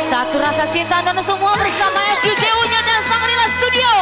Satu rasa cinta dan semua bersama FGJU-nya dan Shangri-La Studio.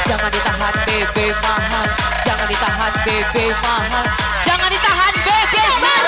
Jangan ditahan bebe mahal, jangan ditahan bebe mahal, jangan ditahan bebe mahal.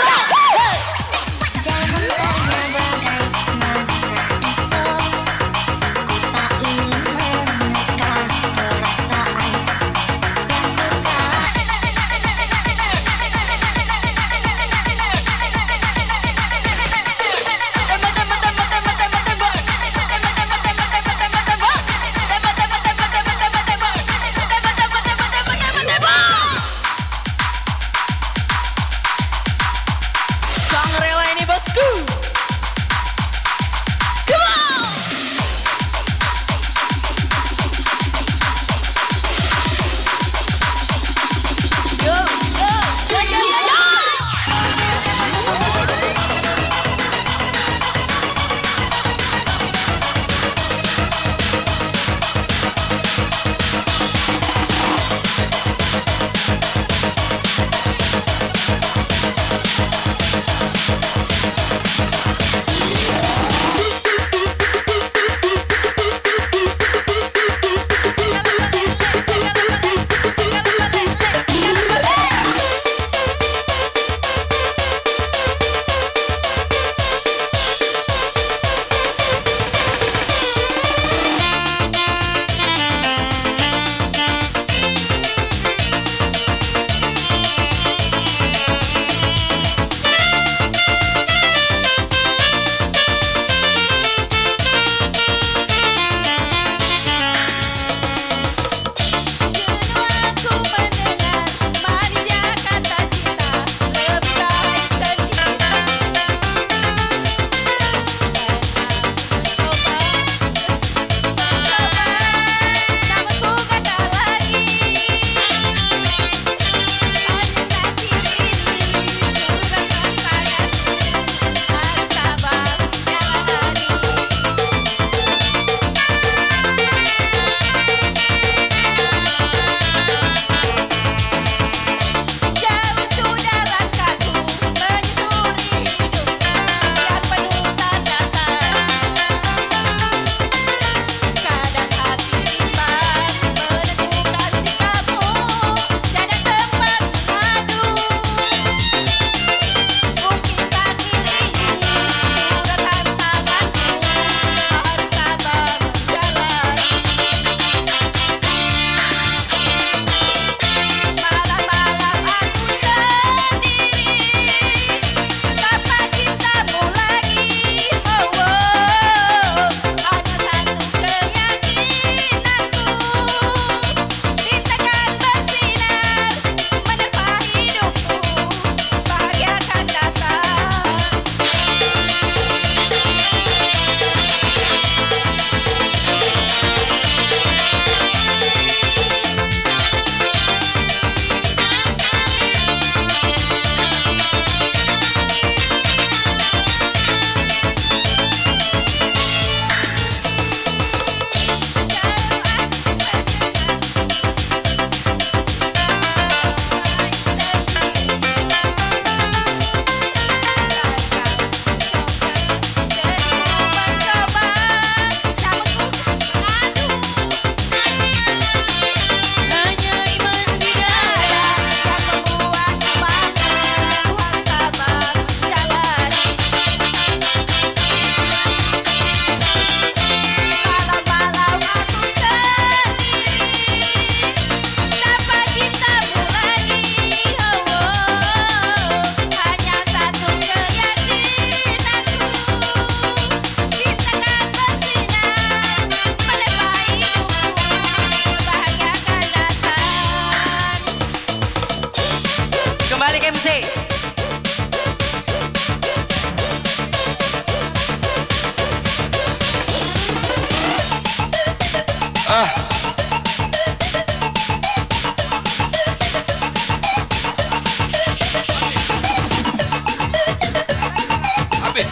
habis.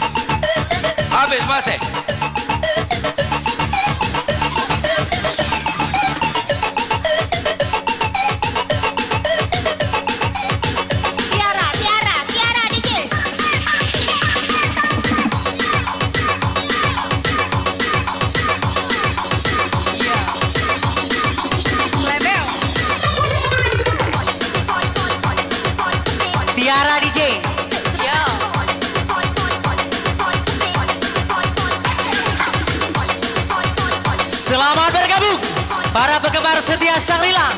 Habis masih. Tiara, Tiara, Tiara DJ. Iya. Lebel. Tiara DJ. Iya. Selamat bergabung para penggemar setia Shangri-La.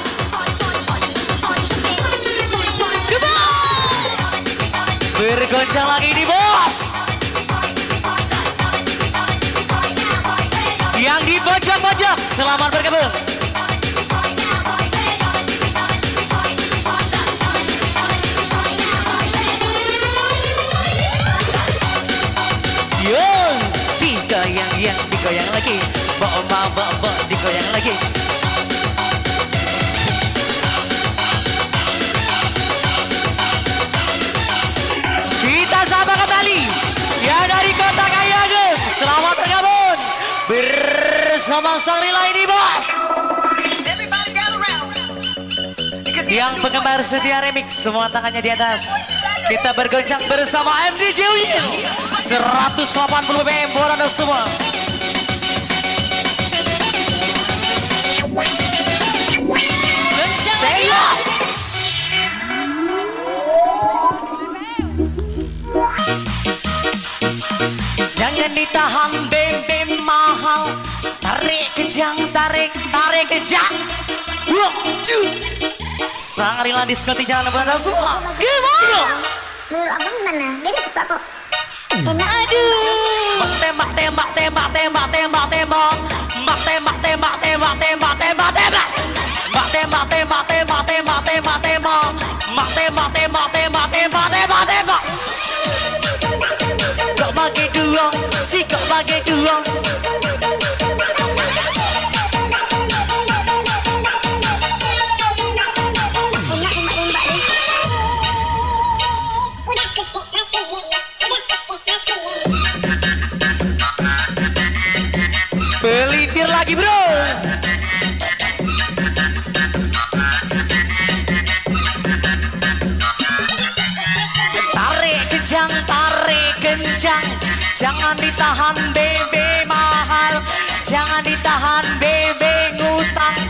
Bergoncang lagi di bos. Yang di pojok-pojok, selamat bergabung. Yo, digoyang lagi. Bo, digoyang lagi. Kita sapa kembali ya dari Kota Kayangan. Selamat bergabung bersama Shangri-La ini bos. Yang penggemar setia remix semua tangannya di atas. Kita bergoncang bersama MDJ Will 180 BPM buat anda semua. Goncang Say lagi. up. Jangan ditahan bem mahal. Tarik kejang, tarik kejang. One, two. Shangri-La diskoti jalan buat anda semua. Gimana? Menurut abang gimana? Dia udah suka kok. Enak. Aduh. Tembak, tembak, tembak, tembak, tembak, tembak. Mak tembak, tembak, tembak, tembak, tembak, tembak. Mak tembak, tembak, tembak, tembak, tembak, tembak. Mak tembak, tembak, tembak, tembak, tembak, tembak. Kok bagi dua, si kok bagi dua. Enak tembak-tembak deh. Udah kecil kasih. Pelintir lagi bro. Tarik kencang, jangan ditahan bebe mahal, jangan ditahan bebe ngutang.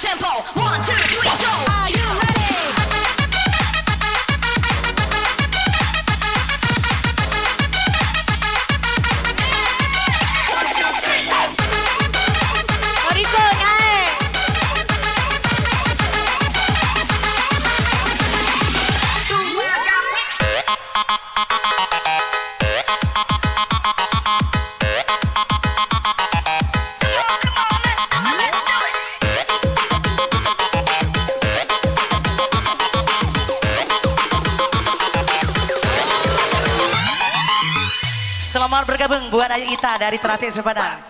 tempo. 1, 2, 3, go. Are you ready? Mariko, naik. Selamat bergabung buat Ayu Ita dari Teratai Sepadang.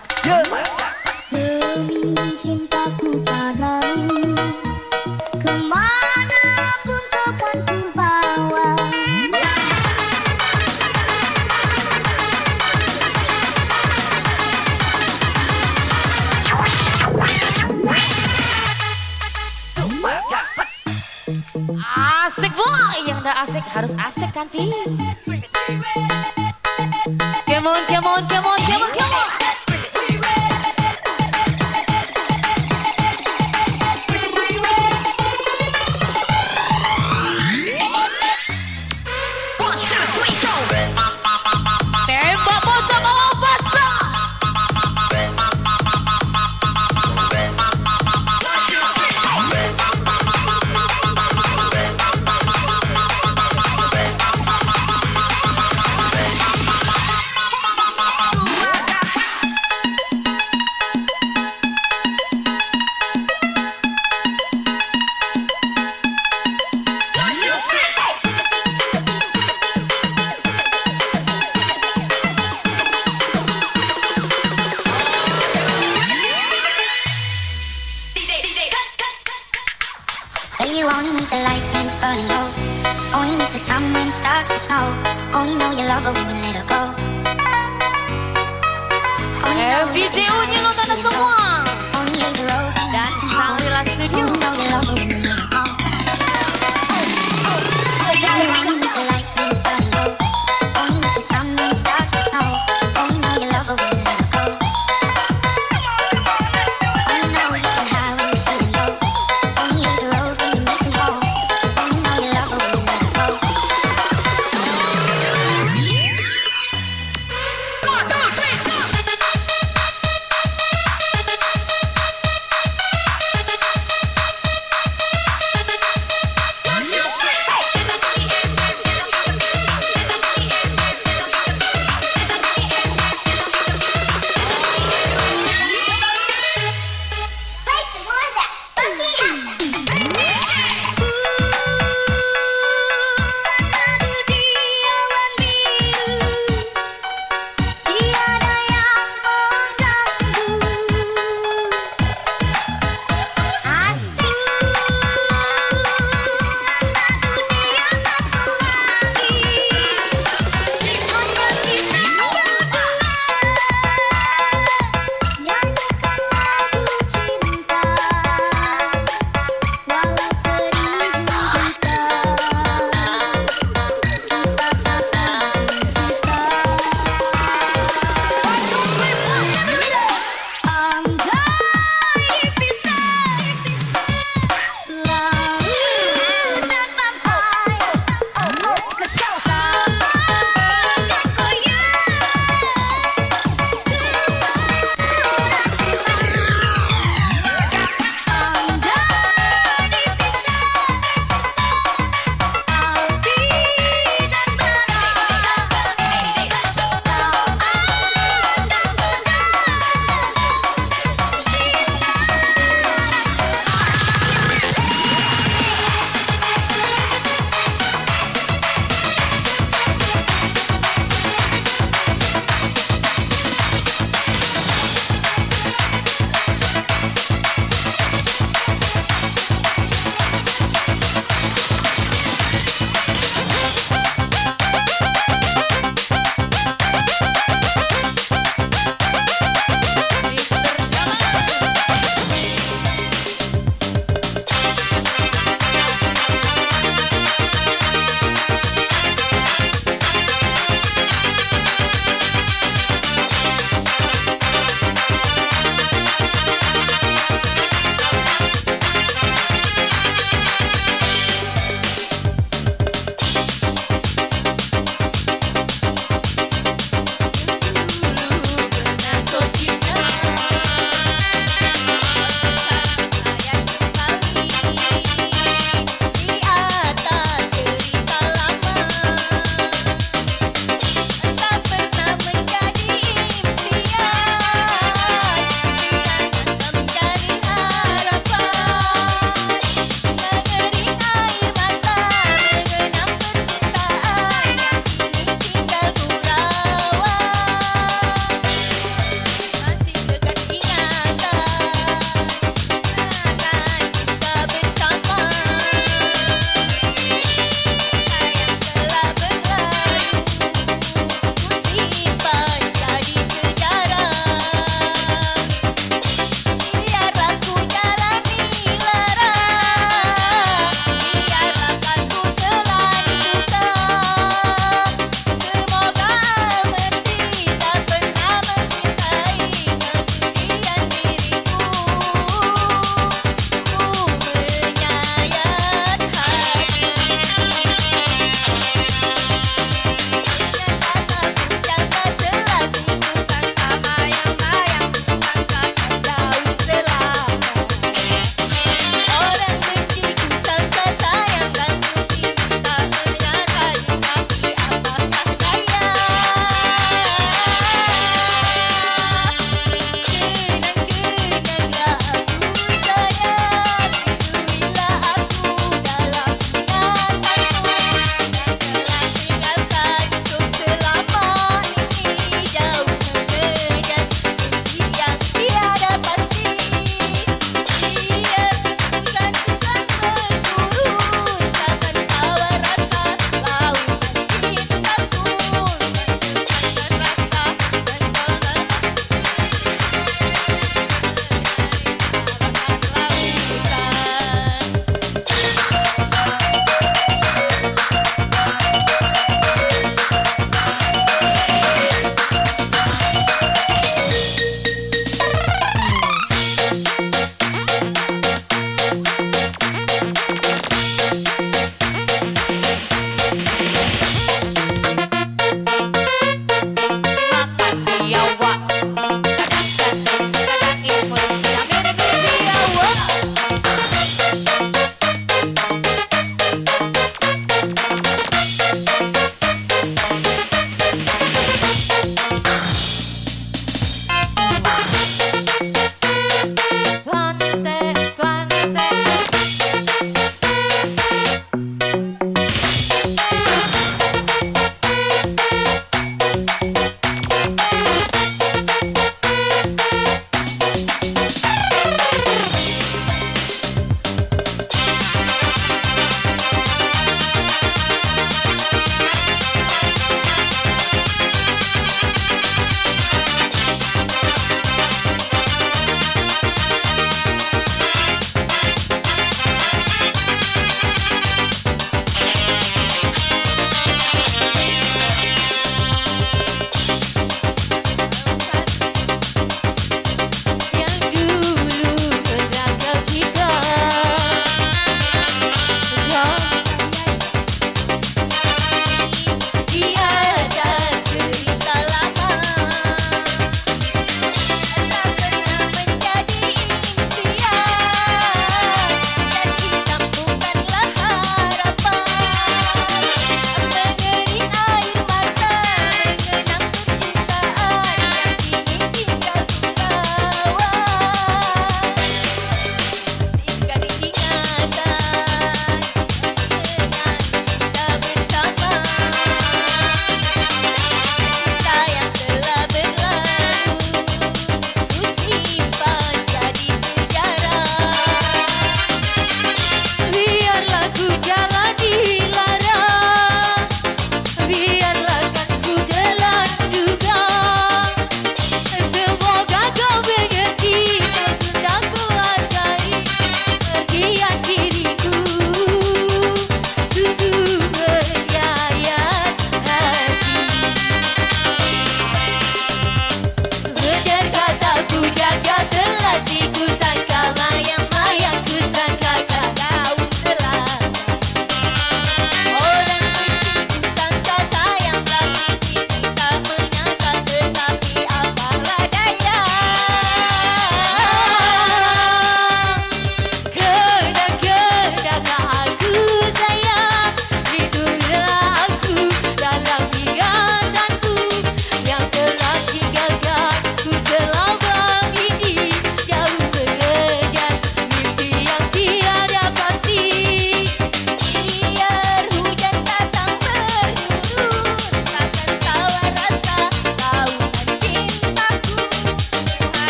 Demi cintaku padamu, kemanapun takkan ku bawa. Asik boy, yang udah asik harus asik nanti. Come on, come on, come on, come on, come on. Tembak bocah mau basah. You only need the light when it's burning low. Only miss the sun when it starts to snow. Only know you love her when you let her go. Only know you FVJ Unyu nonton semua. only hate the road. Dan Sangrila Studio. Only know you love her when you let her go. You only need the light when it's burning low. Only miss the sun when it starts to snow. Only know you love her when you let her go. Only know you can hide when you're feeling low. Only hate the road when you're missing home. Only know you love her when you let her go. 1, 2, 3, go.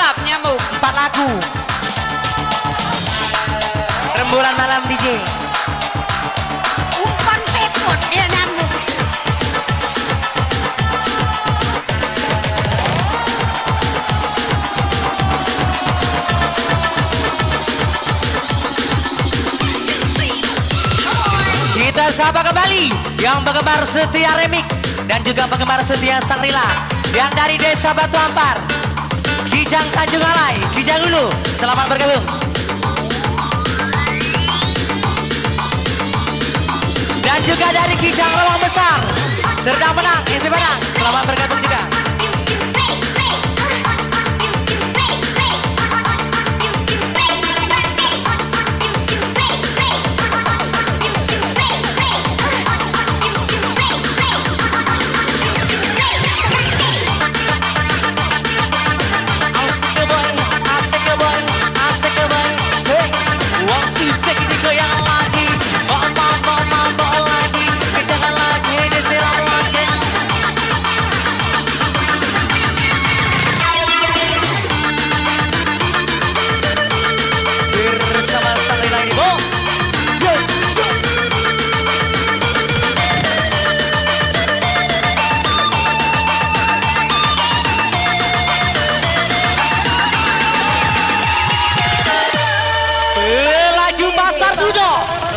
Sulap nyamuk. 4 lagu. Rembulan malam DJ. Umpan sepot dia nyambung. Kita sapa kembali yang penggemar setia Remix dan juga penggemar setia Sangrila yang dari Desa Batu Ampar, Kijang Tanjung Alai, Kijang Hulu, selamat bergabung. Dan juga dari Kijang Lawang Besar, Serdang Menang, Isi Padang, selamat bergabung juga.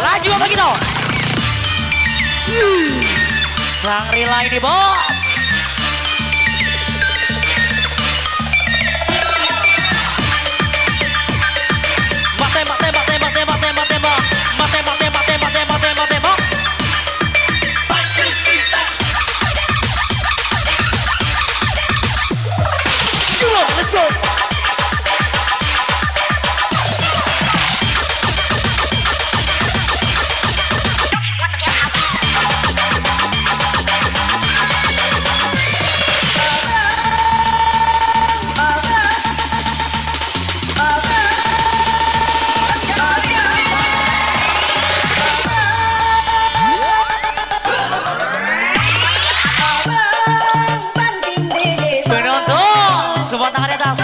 Laju apa gitu? Sangrila ini bos. Tembak, tembak, tembak, tembak, tembak, tembak, tembak, tembak, tembak, tembak, tembak, tembak. Come on, let's go. Semua tangan di atas.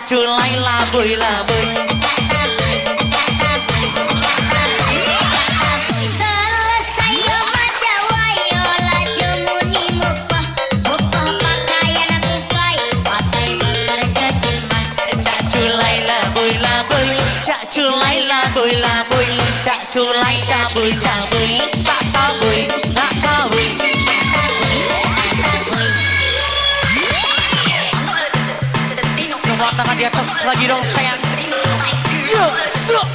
Culai labui labui. Selesai yo maca wayo laju muni mupah pakaian aku kai pakai bekerja cimat. Cak culai labui labui, cak culai labui labui, cak culai cabui cabui, tak tabui, tak tabui. Semua tangan di atas lagi dong sayang. Yo, stop.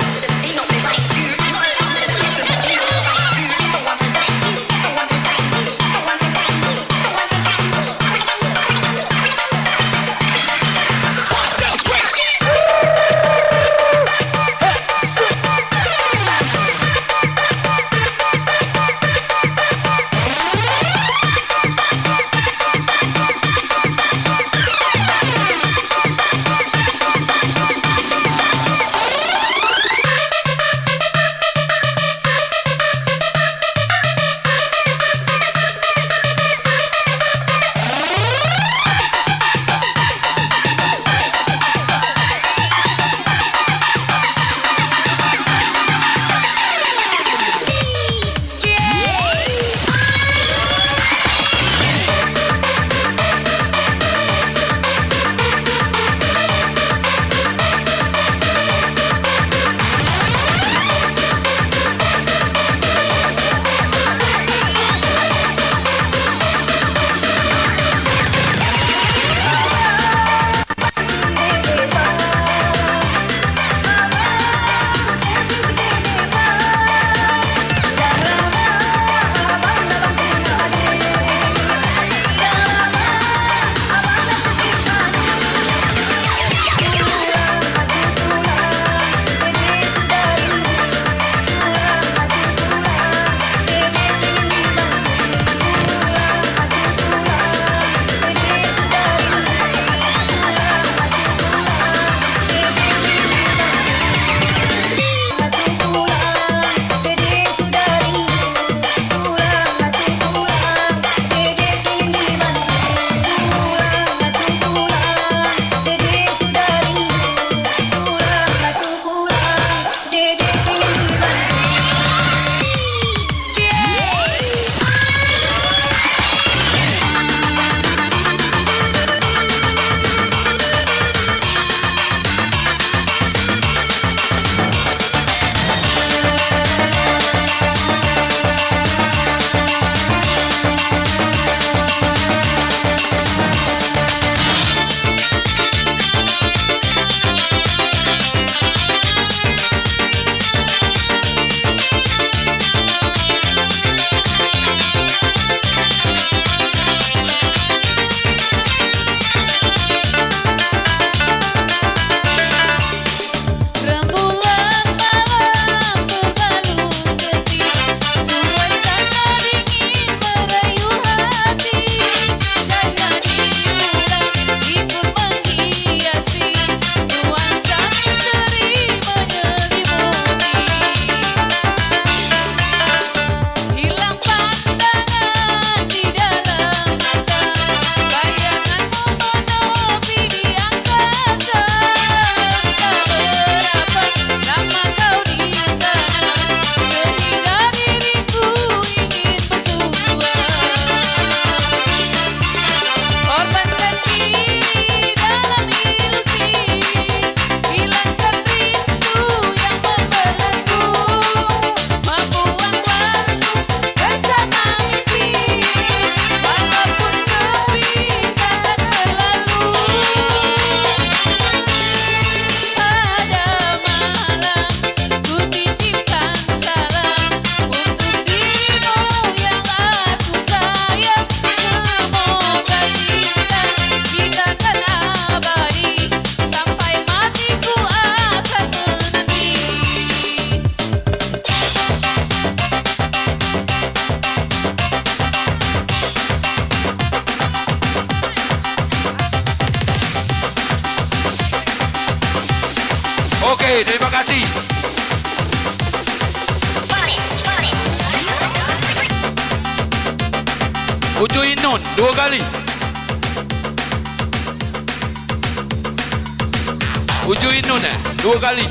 Oke, terima kasih. Ucu Inun 2 kali. Ucu Inun 2 kali.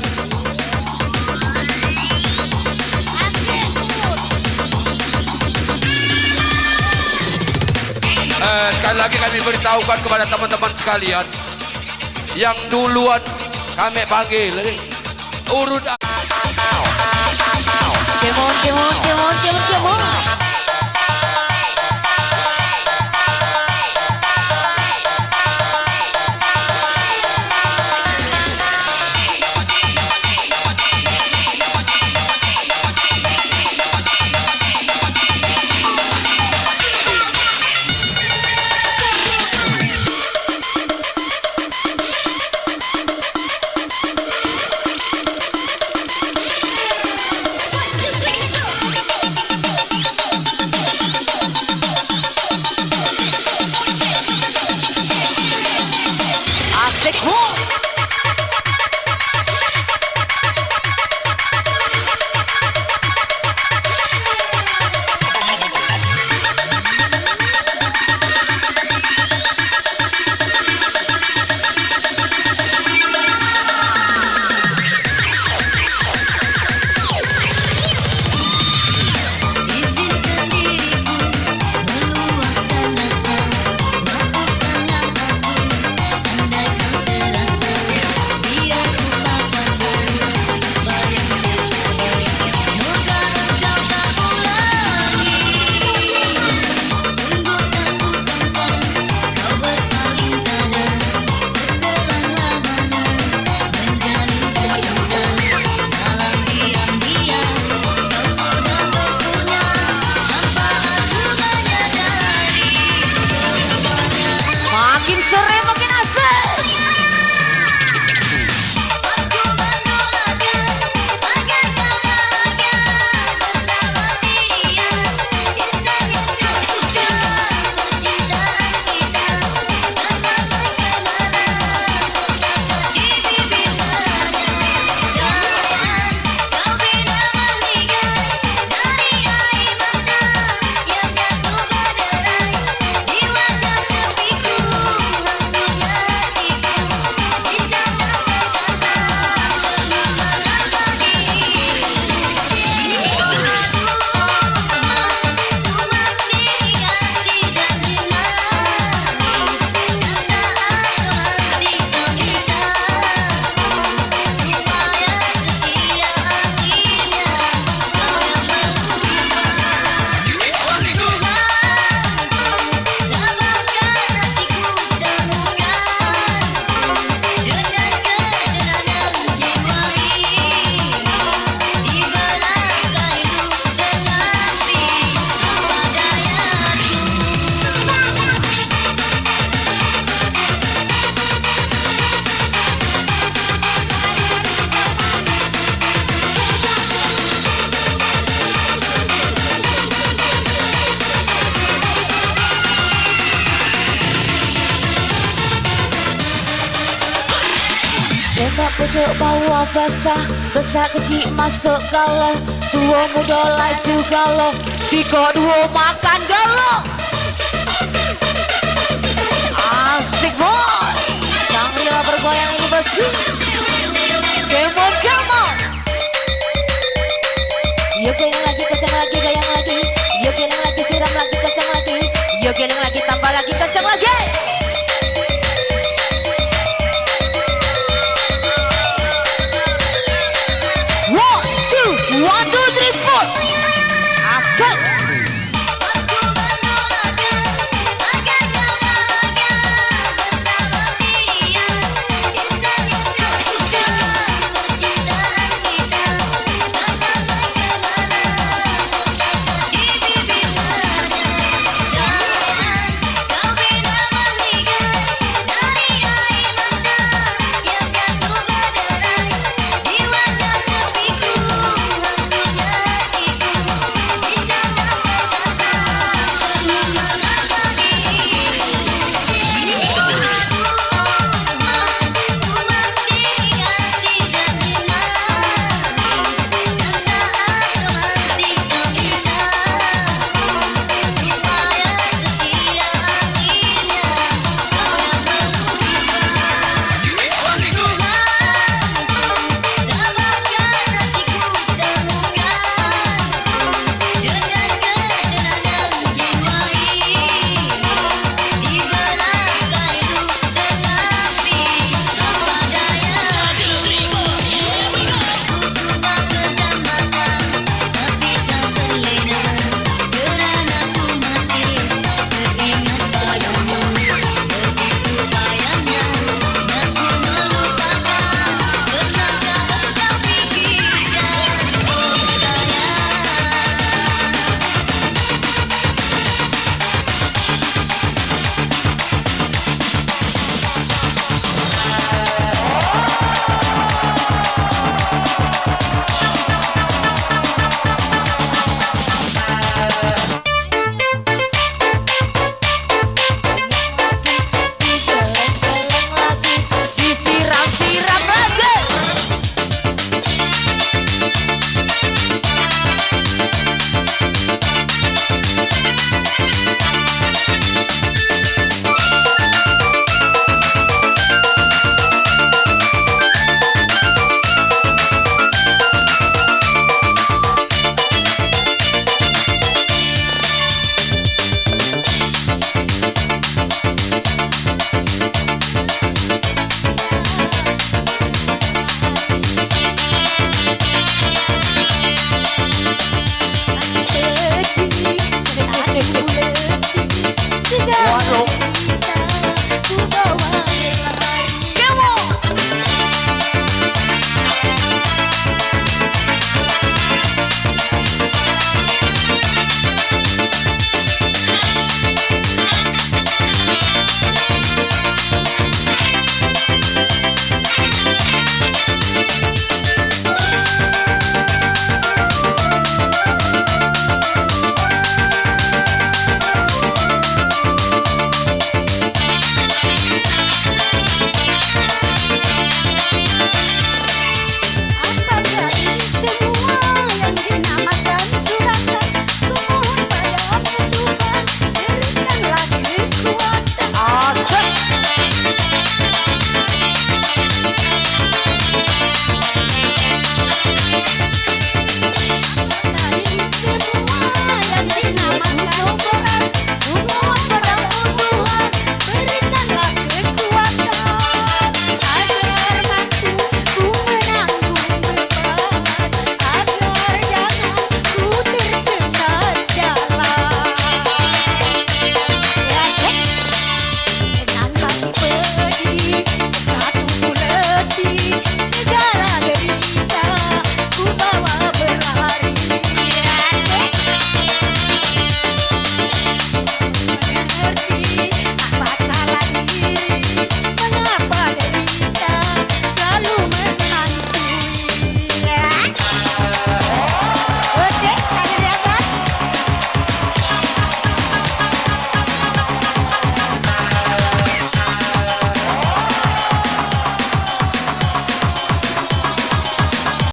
Sekali lagi kami beritahukan kepada teman-teman sekalian, yang duluan kami panggil urut. Come on, come on, come on, come on, come on. Makin sore makin asik. Tembak pojok bawah basah, besar kecil masuk galau, tua muda laju galau, si kedua makan galau. Asik boy, sambil bergoyang ini bosku. Come on, come on. Yuk goyang lagi, kencang lagi, goyang lagi. Yuk goyang lagi, siram lagi, kencang lagi. Yuk goyang lagi,